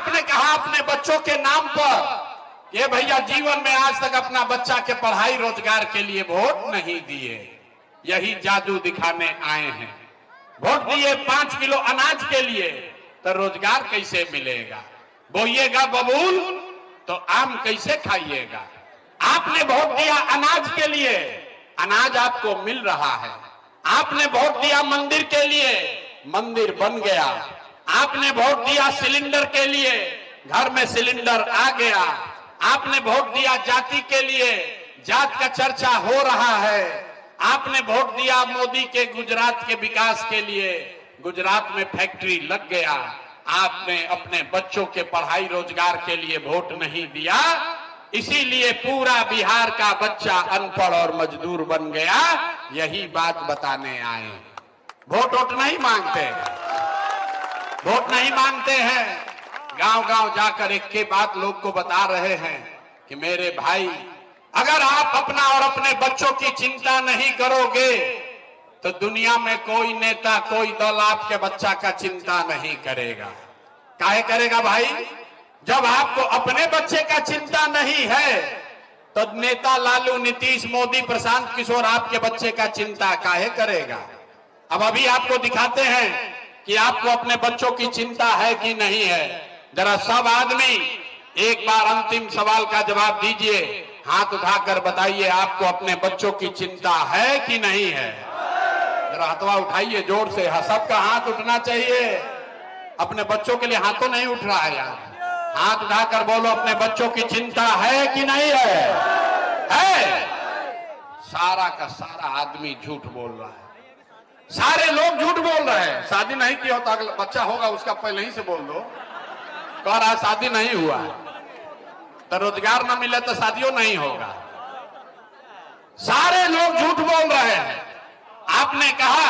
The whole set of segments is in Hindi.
आपने कहा अपने बच्चों के नाम पर, ये भैया जीवन में आज तक अपना बच्चा के पढ़ाई रोजगार के लिए वोट नहीं दिए, यही जादू दिखाने आए हैं। वोट दिए 5 किलो अनाज के लिए, तो रोजगार कैसे मिलेगा? बोइएगा बबूल तो आम कैसे खाइएगा? आपने वोट दिया अनाज के लिए, अनाज आपको मिल रहा है। आपने वोट दिया मंदिर के लिए, मंदिर बन गया। आपने वोट दिया सिलेंडर के लिए, घर में सिलेंडर आ गया। आपने वोट दिया जाति के लिए, जात का चर्चा हो रहा है। आपने वोट दिया मोदी के गुजरात के विकास के लिए, गुजरात में फैक्ट्री लग गया। आपने अपने बच्चों के पढ़ाई रोजगार के लिए वोट नहीं दिया, इसीलिए पूरा बिहार का बच्चा अनपढ़ और मजदूर बन गया। यही बात बताने आए। वोट नहीं मांगते, वोट नहीं मांगते हैं। गांव गांव जाकर एक के बात लोग को बता रहे हैं कि मेरे भाई, अगर आप अपना और अपने बच्चों की चिंता नहीं करोगे तो दुनिया में कोई नेता, कोई दल आपके बच्चा का चिंता नहीं करेगा। काहे करेगा भाई? जब आपको अपने बच्चे का चिंता नहीं है तो नेता लालू, नीतीश, मोदी, प्रशांत किशोर आपके बच्चे का चिंता काहे करेगा? अब अभी आपको दिखाते हैं कि आपको अपने बच्चों की चिंता है कि नहीं है। जरा सब आदमी एक बार अंतिम सवाल का जवाब दीजिए, हाथ उठाकर बताइए, आपको अपने बच्चों की चिंता है कि नहीं है? जरा हाथवा उठाइए जोर से, सबका हाथ उठना चाहिए। अपने बच्चों के लिए हाथों नहीं उठ रहा है यार, हाथ उठाकर बोलो, अपने बच्चों की चिंता है कि नहीं है? है। सारा का सारा आदमी झूठ बोल रहा है, सारे लोग झूठ बोल रहे हैं। शादी नहीं किया हो तो अगला बच्चा होगा उसका पहले ही से बोल दो। कह रहा शादी नहीं हुआ तो रोजगार ना मिले तो शादियों नहीं होगा। सारे लोग झूठ बोल रहे हैं। आपने कहा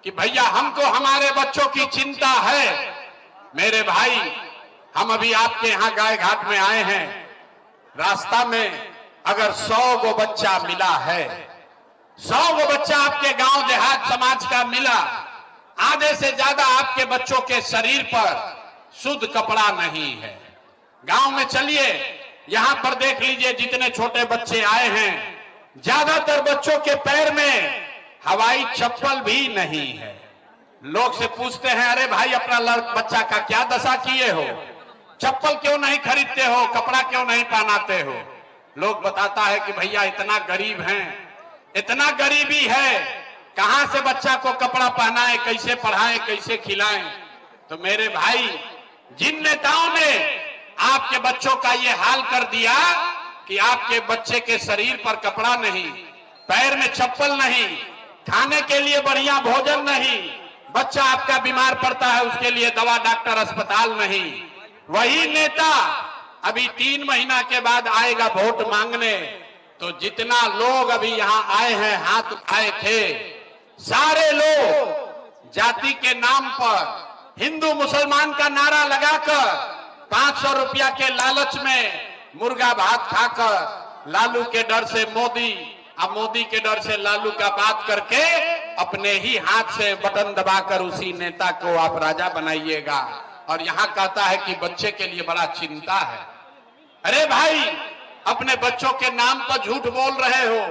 कि भैया हमको हमारे बच्चों की चिंता है। मेरे भाई, हम अभी आपके यहां गाय घाट में आए हैं। रास्ता में अगर 100 गो बच्चा मिला है, 100 गो बच्चा आपके गांव देहात समाज का मिला, आधे से ज्यादा आपके बच्चों के शरीर पर शुद्ध कपड़ा नहीं है। गांव में चलिए, यहां पर देख लीजिए, जितने छोटे बच्चे आए हैं, ज्यादातर बच्चों के पैर में हवाई चप्पल भी नहीं है। लोग से पूछते हैं, अरे भाई अपना बच्चा का क्या दशा किए हो? चप्पल क्यों नहीं खरीदते हो? कपड़ा क्यों नहीं पहनाते हो? लोग बताता है कि भैया इतना गरीब हैं, इतना गरीबी है, कहां से बच्चा को कपड़ा पहनाए, कैसे पढ़ाएं, कैसे खिलाएं? तो मेरे भाई, जिन नेताओं ने आपके बच्चों का ये हाल कर दिया कि आपके बच्चे के शरीर पर कपड़ा नहीं, पैर में चप्पल नहीं, खाने के लिए बढ़िया भोजन नहीं, बच्चा आपका बीमार पड़ता है उसके लिए दवा, डॉक्टर, अस्पताल नहीं, वही नेता अभी 3 महीना के बाद आएगा वोट मांगने। तो जितना लोग अभी यहां आए हैं, हाथ उठाए थे, सारे लोग जाति के नाम पर हिंदू मुसलमान का नारा लगाकर 500 रुपया के लालच में मुर्गा भात खाकर लालू के डर से मोदी, अब मोदी के डर से लालू का बात करके अपने ही हाथ से बटन दबाकर उसी नेता को आप राजा बनाइएगा। और यहां कहता है कि बच्चे के लिए बड़ा चिंता है। अरे भाई, अपने बच्चों के नाम पर झूठ बोल रहे हो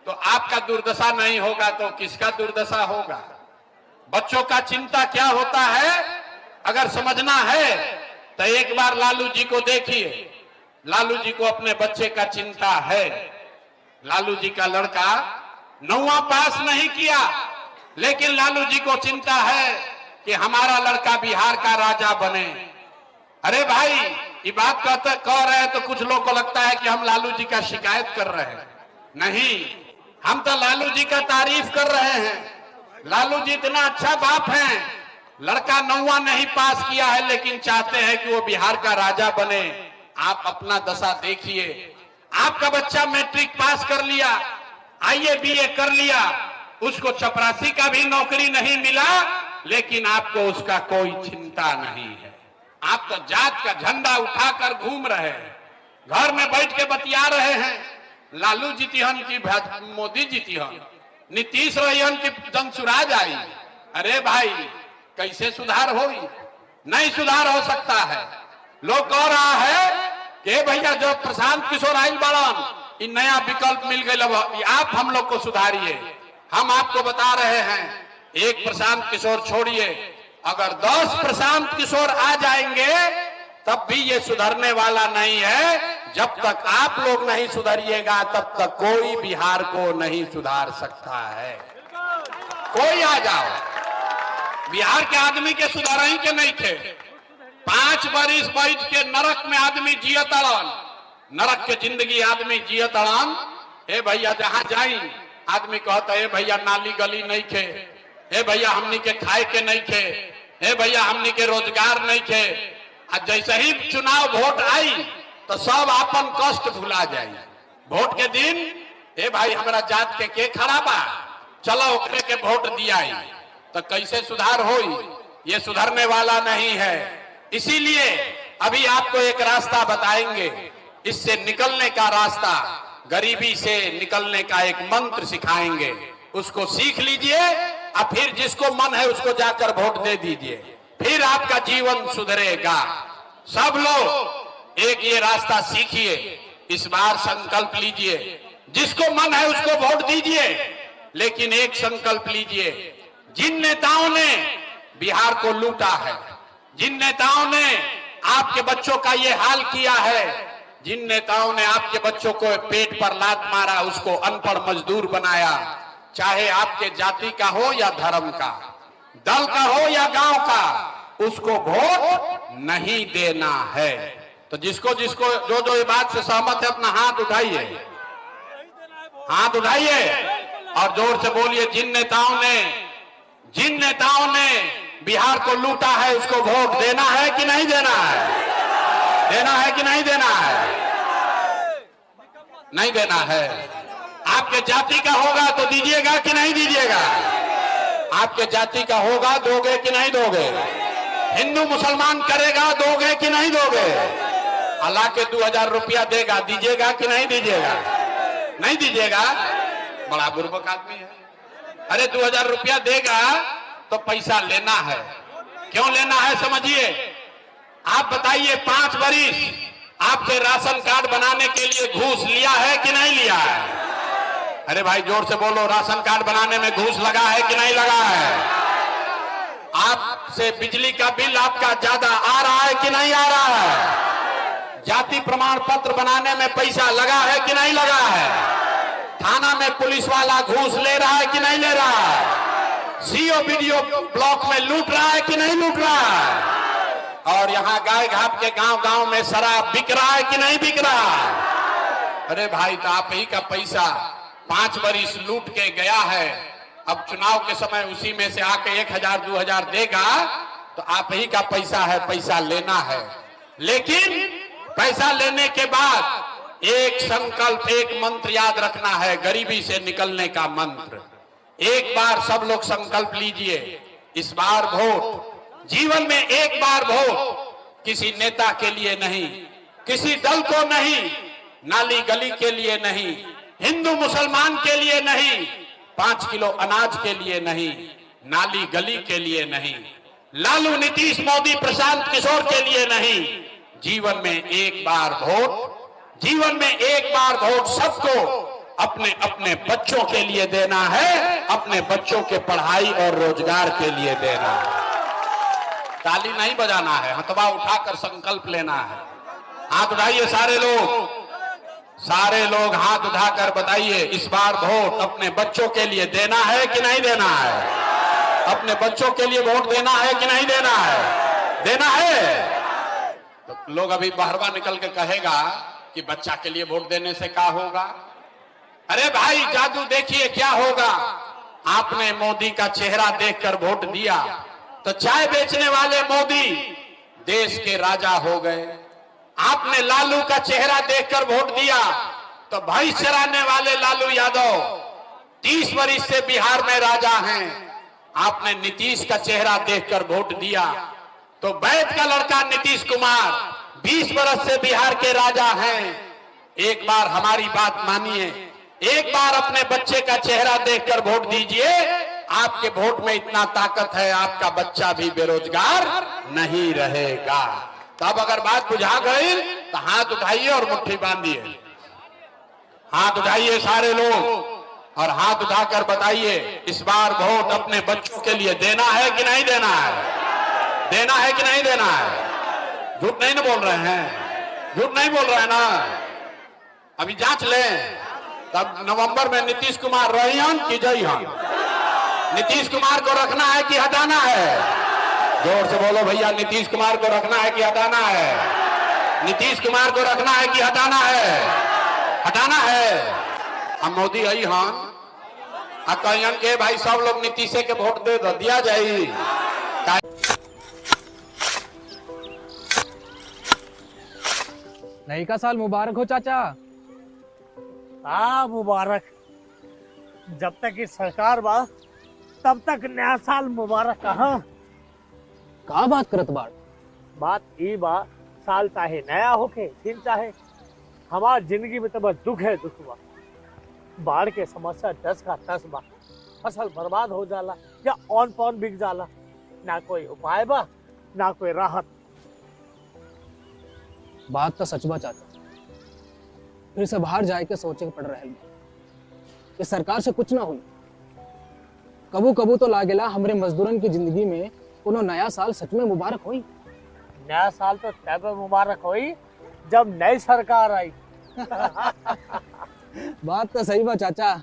तो आपका दुर्दशा नहीं होगा तो किसका दुर्दशा होगा? बच्चों का चिंता क्या होता है अगर समझना है तो एक बार लालू जी को देखिए। लालू जी को अपने बच्चे का चिंता है। लालू जी का लड़का 9वां पास नहीं किया, लेकिन लालू जी को चिंता है कि हमारा लड़का बिहार का राजा बने। अरे भाई, ये बात कह रहे हैं तो कुछ लोग को लगता है कि हम लालू जी का शिकायत कर रहे हैं। नहीं, हम तो लालू जी का तारीफ कर रहे हैं। लालू जी इतना अच्छा बाप हैं, लड़का 9वां नहीं पास किया है लेकिन चाहते हैं कि वो बिहार का राजा बने। आप अपना दशा देखिए, आपका बच्चा मैट्रिक पास कर लिया, आईए बीए कर लिया, उसको चपरासी का भी नौकरी नहीं मिला, लेकिन आपको उसका कोई चिंता नहीं है। आप तो जात का झंडा उठाकर घूम रहे हैं, घर में बैठ के बतिया रहे हैं, लालू जीतिहन की मोदी जीतिहन, नीतीश रहियन की जनसुराज आई। अरे भाई, कैसे सुधार होगी? नहीं सुधार हो सकता है। लोग कह रहा है कि भैया जो प्रशांत किशोर आइल बड़न इन नया विकल्प मिल गए, आप हम लोग को सुधारिए। हम आपको बता रहे हैं, एक प्रशांत किशोर छोड़िए, अगर 10 प्रशांत किशोर आ जाएंगे तब भी ये सुधरने वाला नहीं है। जब तक आप लोग नहीं सुधरिएगा तब तक कोई बिहार को नहीं सुधार सकता है। कोई आ जाओ, बिहार के आदमी के सुधार ही के नहीं थे। 5 बरिस बैठ के नरक में आदमी जियतड़न, नरक के जिंदगी आदमी जियतड़न। ए भैया जहां जाई आदमी कहता है भैया नाली गली नहीं थे, हे भैया हमनी के खाए के नहीं थे, हे भैया हमनी के रोजगार नहीं थे। आज जैसे ही चुनाव वोट आई तो सब अपन कष्ट भुला जाए। वोट के दिन हे भाई हमारा जात के खड़ा बा, चलो ओकरे के वोट दिया, तो कैसे सुधार होई? ये सुधरने वाला नहीं है। इसीलिए अभी आपको एक रास्ता बताएंगे, इससे निकलने का रास्ता, गरीबी से निकलने का एक मंत्र सिखाएंगे, उसको सीख लीजिए और फिर जिसको मन है उसको जाकर वोट दे दीजिए, फिर आपका जीवन सुधरेगा। सब लोग एक ये रास्ता सीखिए, इस बार संकल्प लीजिए, जिसको मन है उसको वोट दीजिए, लेकिन एक संकल्प लीजिए, जिन नेताओं ने बिहार को लूटा है, जिन नेताओं ने आपके बच्चों का ये हाल किया है, जिन नेताओं ने आपके बच्चों को पेट पर लात मारा, उसको अनपढ़ मजदूर बनाया, चाहे आपके जाति का हो या धर्म का, दल का हो या गांव का, उसको वोट नहीं देना है। तो जिसको जिसको जो जो ये बात से सहमत है अपना हाथ उठाइए, हाथ उठाइए और जोर से बोलिए, जिन नेताओं ने बिहार को लूटा है उसको वोट देना है कि नहीं देना है? देना है कि नहीं देना है? नहीं देना है। आपके जाति का होगा तो दीजिएगा कि नहीं दीजिएगा? आपके जाति का होगा दोगे कि नहीं दोगे? हिंदू मुसलमान करेगा दोगे कि नहीं दोगे? अल्लाह के 2000 रुपया देगा, दीजिएगा कि नहीं दीजिएगा? नहीं दीजिएगा? बड़ा बुर्बक आदमी है। अरे 2000 रुपया देगा तो पैसा लेना है। क्यों लेना है समझिए। आप बताइए, 5 बरिस आपसे राशन कार्ड बनाने के लिए घूस लिया है कि नहीं लिया है? अरे भाई जोर से बोलो, राशन कार्ड बनाने में घूस लगा है कि नहीं लगा है? आपसे बिजली का बिल आपका ज्यादा आ रहा है कि नहीं आ रहा है? जाति प्रमाण पत्र बनाने में पैसा लगा है कि नहीं लगा है? थाना में पुलिस वाला घूस ले रहा है कि नहीं ले रहा है? सीओ वीडियो ब्लॉक में लूट रहा है कि नहीं लूट रहा है? और यहाँ गाय घाट के गांव गांव में शराब बिक रहा है कि नहीं बिक रहा है? अरे भाई, तो आप ही का पैसा 5 बरिस लूट के गया है। अब चुनाव के समय उसी में से आके 1000 2000 देगा तो आप ही का पैसा है, पैसा लेना है। लेकिन पैसा लेने के बाद एक संकल्प, एक मंत्र याद रखना है, गरीबी से निकलने का मंत्र। एक बार सब लोग संकल्प लीजिए, इस बार वोट, जीवन में एक बार वोट, किसी नेता के लिए नहीं, किसी दल को नहीं, नाली गली के लिए नहीं, हिंदू मुसलमान के लिए नहीं, 5 किलो अनाज के लिए नहीं, नाली गली के लिए नहीं, लालू नीतीश मोदी प्रशांत किशोर के लिए नहीं, जीवन में एक बार वोट, जीवन में एक बार वोट सबको अपने अपने बच्चों के लिए देना है, अपने बच्चों के पढ़ाई और रोजगार के लिए देना है। ताली नहीं बजाना है, हथवा उठाकर संकल्प लेना है। हाथ उठाइए सारे लोग हाथ उठाकर बताइए, इस बार वोट अपने बच्चों के लिए देना है कि नहीं देना है? अपने बच्चों के लिए वोट देना है कि नहीं देना है? देना है। तो लोग अभी बहरवा निकल के कहेगा कि बच्चा के लिए वोट देने से क्या होगा? अरे भाई, जादू देखिए क्या होगा। आपने मोदी का चेहरा देखकर वोट दिया तो चाय बेचने वाले मोदी देश के राजा हो गए। आपने लालू का चेहरा देखकर वोट दिया तो भैंस चराने वाले लालू यादव 30 वर्ष से बिहार में राजा हैं। आपने नीतीश का चेहरा देखकर वोट दिया तो बैठ का लड़का नीतीश कुमार 20 वर्ष से बिहार के राजा हैं। एक बार हमारी बात मानिए, एक बार अपने बच्चे का चेहरा देखकर वोट दीजिए। आपके वोट में इतना ताकत है, आपका बच्चा भी बेरोजगार नहीं रहेगा। तब अगर बात बुझा गई तो हाथ उठाइए और मुट्ठी बांधिए। हाथ उठाइए सारे लोग और हाथ उठाकर बताइए, इस बार वोट अपने बच्चों के लिए देना है कि नहीं देना है? देना है कि नहीं देना है? झूठ नहीं ना बोल रहे हैं? झूठ नहीं बोल रहे हैं ना? अभी जांच लें, तब नवंबर में नीतीश कुमार रहियन कि जइहन? नीतीश कुमार को रखना है कि हटाना है? जोर से बोलो भैया, नीतीश कुमार को रखना है कि हटाना है? नीतीश कुमार को रखना है कि हटाना है? हटाना है। हम मोदी आई हन कहन के भाई सब लोग नीतीश के वोट दे दिया जाई। नई का साल मुबारक हो चाचा। हाँ मुबारक। जब तक ये सरकार बा तब तक नया साल मुबारक। कहाँ का बात करत बाड़? बात ई बा, साल चाहे नया होके फिर चाहे हमार जिंदगी में तो बस दुख है, दुख बा। बाढ़ के समस्या 10 का 10 बा। फसल बर्बाद हो जाला या ऑन पॉन बिक जाला, ना कोई उपाय बा ना कोई राहत। बात तो सच बा चाचा, फिर से बाहर जाए के सोचे के पड़ रहे कि सरकार से कुछ ना हुई। कबू कबू तो लागेला हमरे मजदूरन की जिंदगी में कोनो नया साल सच में मुबारक हुई। नया साल तो तब मुबारक हुई जब नई सरकार आई। बात तो सही बा चाचा।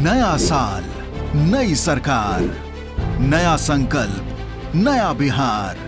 नया साल, नई सरकार, नया संकल्प, नया बिहार।